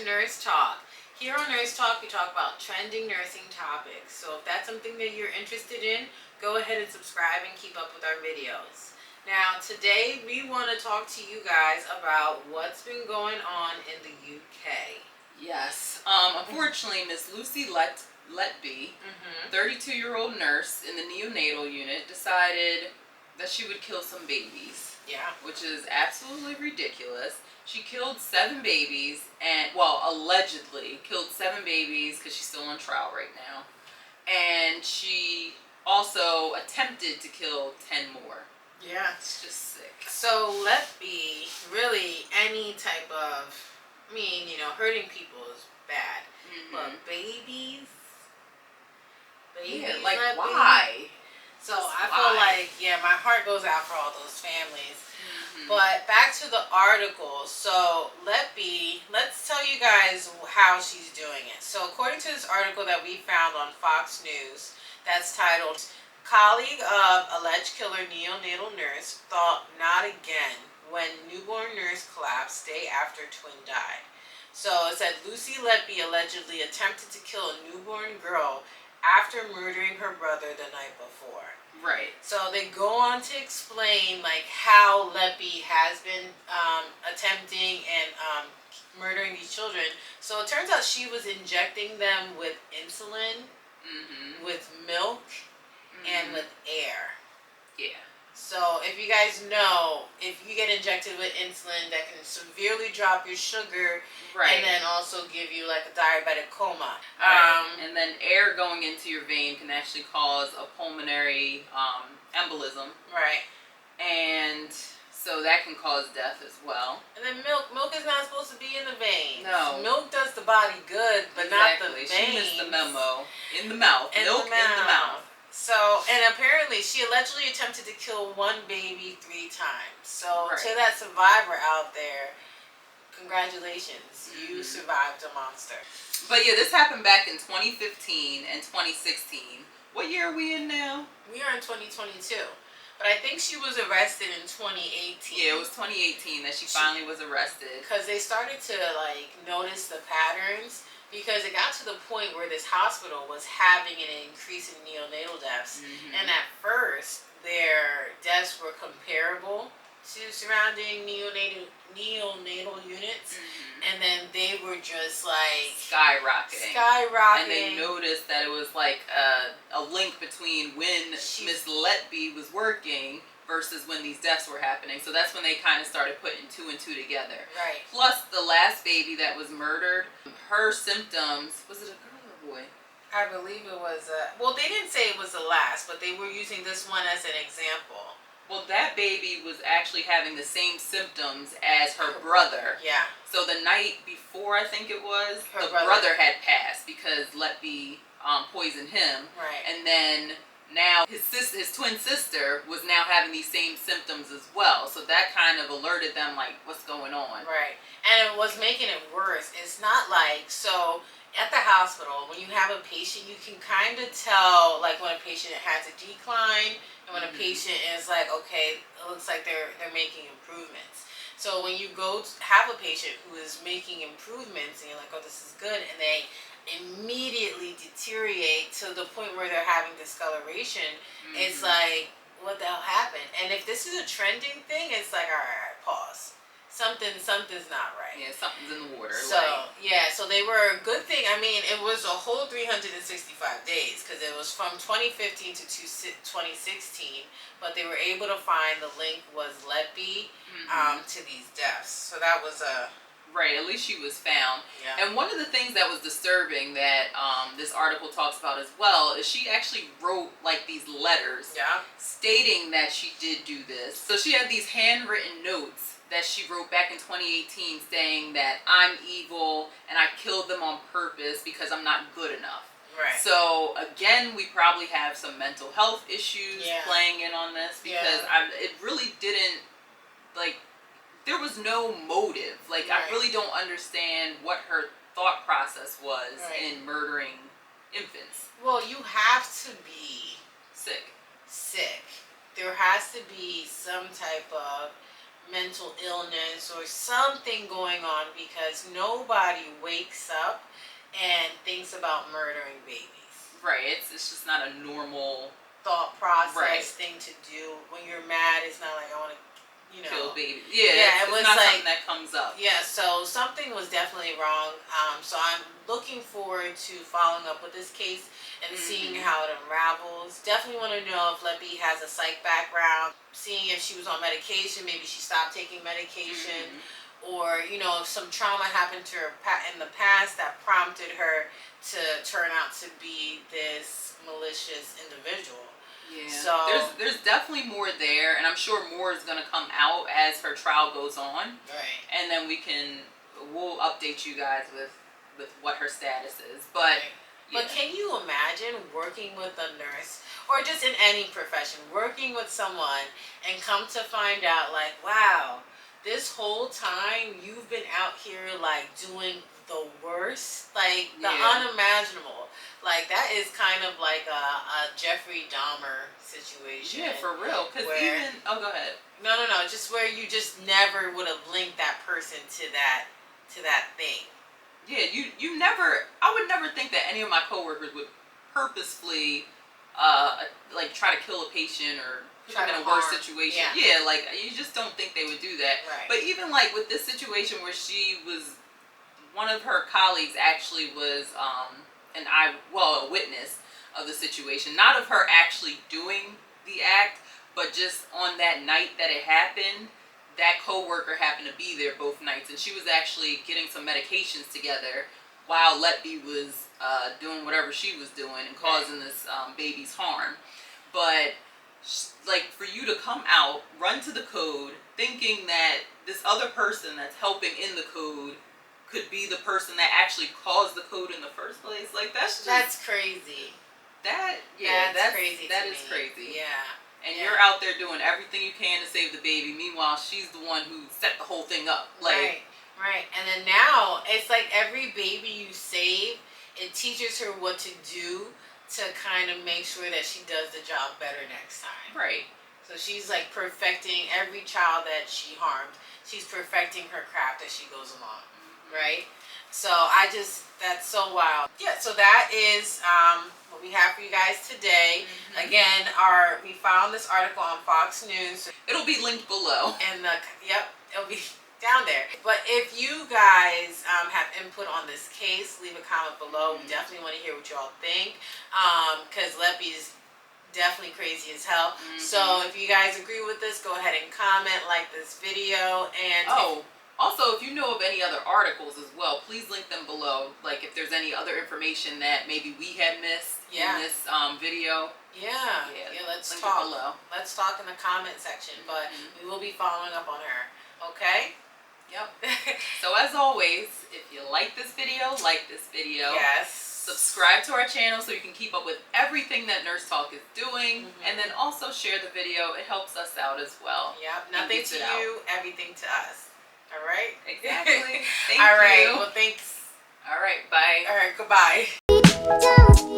to Nurse Talk. Here on Nurse Talk, we talk about trending nursing topics. So if that's something that you're interested in, go ahead and subscribe and keep up with our videos. Now, today we want to talk to you guys about what's been going on in the UK. Yes. Unfortunately, Miss Lucy Letby, 32-year-old nurse in the neonatal unit, decided that she would kill some babies. Yeah. Which is absolutely ridiculous. She killed 7 babies and, well, allegedly killed 7 babies because she's still on trial right now. And she also attempted to kill 10 more. Yeah. It's just sick. So Letby, really any type of, hurting people is bad. But babies? Yeah, like Letby? why? So I feel like, my heart goes out for all those families. But back to the article. So Letby, let's tell you guys how she's doing it. So according to this article that we found on Fox News, that's titled, "Colleague of Alleged Killer Neonatal Nurse Thought Not Again When Newborn Nurse Collapsed Day After Twin Died." So it said Lucy Letby allegedly attempted to kill a newborn girl after murdering her brother the night before. Right. So they go on to explain like how Letby has been attempting and murdering these children. So it turns out she was injecting them with insulin, with milk, and with air. Yeah. So if you guys know, if you get injected with insulin, that can severely drop your sugar, and then also give you like a diabetic coma. And then air going into your vein can actually cause a pulmonary embolism. Right. And so that can cause death as well. And then milk is not supposed to be in the veins. No. Milk does the body good, but not the veins. She missed the memo. In the mouth. Milk in the mouth. So, and apparently she allegedly attempted to kill 1 baby 3 times. So to that survivor out there, congratulations. You survived a monster. But yeah, this happened back in 2015 and 2016. What year are we in now? We are in 2022. But I think she was arrested in 2018. Yeah, it was 2018 that she finally was arrested. Because they started to like notice the patterns. Because it got to the point where this hospital was having an increase in neonatal deaths. And at first, their deaths were comparable to surrounding neonatal units. And then they were just like skyrocketing. And they noticed that it was like a link between when Miss Letby was working versus when these deaths were happening. So that's when they kind of started putting 2 and 2 together. Right. Plus the last baby that was murdered, her symptoms, was it a girl or a boy? I believe it was well, they didn't say it was the last, but they were using this one as an example. Well, that baby was actually having the same symptoms as her brother. Yeah. So the night before, I think it was, the brother had passed because Letby poisoned him. Right. And then now his twin sister was now having these same symptoms as well. So that kind of alerted them like, what's going on? Right. And what's making it worse, it's not like, so at the hospital, when you have a patient, you can kind of tell like when a patient has a decline and when a patient is like, okay, it looks like they're making improvements. So when you go to have a patient who is making improvements and you're like, oh, this is good, and they immediately deteriorate to the point where they're having discoloration, it's like, what the hell happened? And if this is a trending thing, it's like, all right, pause. Something's not right. Yeah, something's in the water. So so they were a good thing. I mean, it was a whole 365 days because it was from 2015 to 2016, but they were able to find the link was Letby to these deaths. So that was a right, at least she was found. Yeah. And one of the things that was disturbing that this article talks about as well is she actually wrote like these letters stating that she did do this. So she had these handwritten notes that she wrote back in 2018 saying that I'm evil and I killed them on purpose because I'm not good enough. Right. So again, we probably have some mental health issues playing in on this because it really didn't, like, there was no motive. Like, I really don't understand what her thought process was in murdering infants. Well, you have to be sick. There has to be some type of mental illness or something going on, because nobody wakes up and thinks about murdering babies. Right. It's just not a normal thought process thing to do. When you're mad, it's not like I want to, kill baby. Yeah, it was not like, something that comes up. Yeah, so something was definitely wrong. So I'm looking forward to following up with this case and seeing how it unravels. Definitely want to know if Letby has a psych background, seeing if she was on medication, maybe she stopped taking medication, or if some trauma happened to her in the past that prompted her to turn out to be this malicious individual. Yeah. So there's definitely more there, and I'm sure more is gonna come out as her trial goes on. Right. And then we'll update you guys with what her status is. But But can you imagine working with a nurse, or just in any profession, working with someone and come to find out, like, wow, this whole time you've been out here like doing the worst, like the unimaginable. Like, that is kind of like a Jeffrey Dahmer situation. Yeah, for real. Because even go ahead. No, just where you just never would have linked that person to that thing. Yeah, you never. I would never think that any of my coworkers would purposefully like try to kill a patient or put them in a worse situation. Yeah, like you just don't think they would do that. Right. But even like with this situation where one of her colleagues actually was a witness of the situation, not of her actually doing the act, but just on that night that it happened, that coworker happened to be there both nights, and she was actually getting some medications together while Letby was doing whatever she was doing and causing this baby's harm. But like, for you to come out, run to the code, thinking that this other person that's helping in the code could be the person that actually caused the code in the first place, like that's crazy. That's crazy. That is crazy. Yeah. And you're out there doing everything you can to save the baby. Meanwhile, she's the one who set the whole thing up. Like, right. And then now it's like every baby you save, it teaches her what to do to kind of make sure that she does the job better next time. Right. So she's like perfecting every child that she harmed. She's perfecting her craft as she goes along. Right? So that's so wild. Yeah, so that is what we have for you guys today. Again, we found this article on Fox News. It'll be linked below. And it'll be down there. But if you guys have input on this case, leave a comment below. We definitely want to hear what you all think, because Letby's definitely crazy as hell. So if you guys agree with this, go ahead and comment, like this video, and also, if you know of any other articles as well, please link them below. Like, if there's any other information that maybe we had missed in this video. Yeah, let's talk. Below. Let's talk in the comment section. But we will be following up on her. Okay? Yep. So as always, if you like this video, Yes. Subscribe to our channel so you can keep up with everything that Nurse Talk is doing. And then also share the video. It helps us out as well. Yep. Nothing to you, everything to us. All right? Exactly. Thank you. All right. You. Well, thanks. All right. Bye. All right. Goodbye.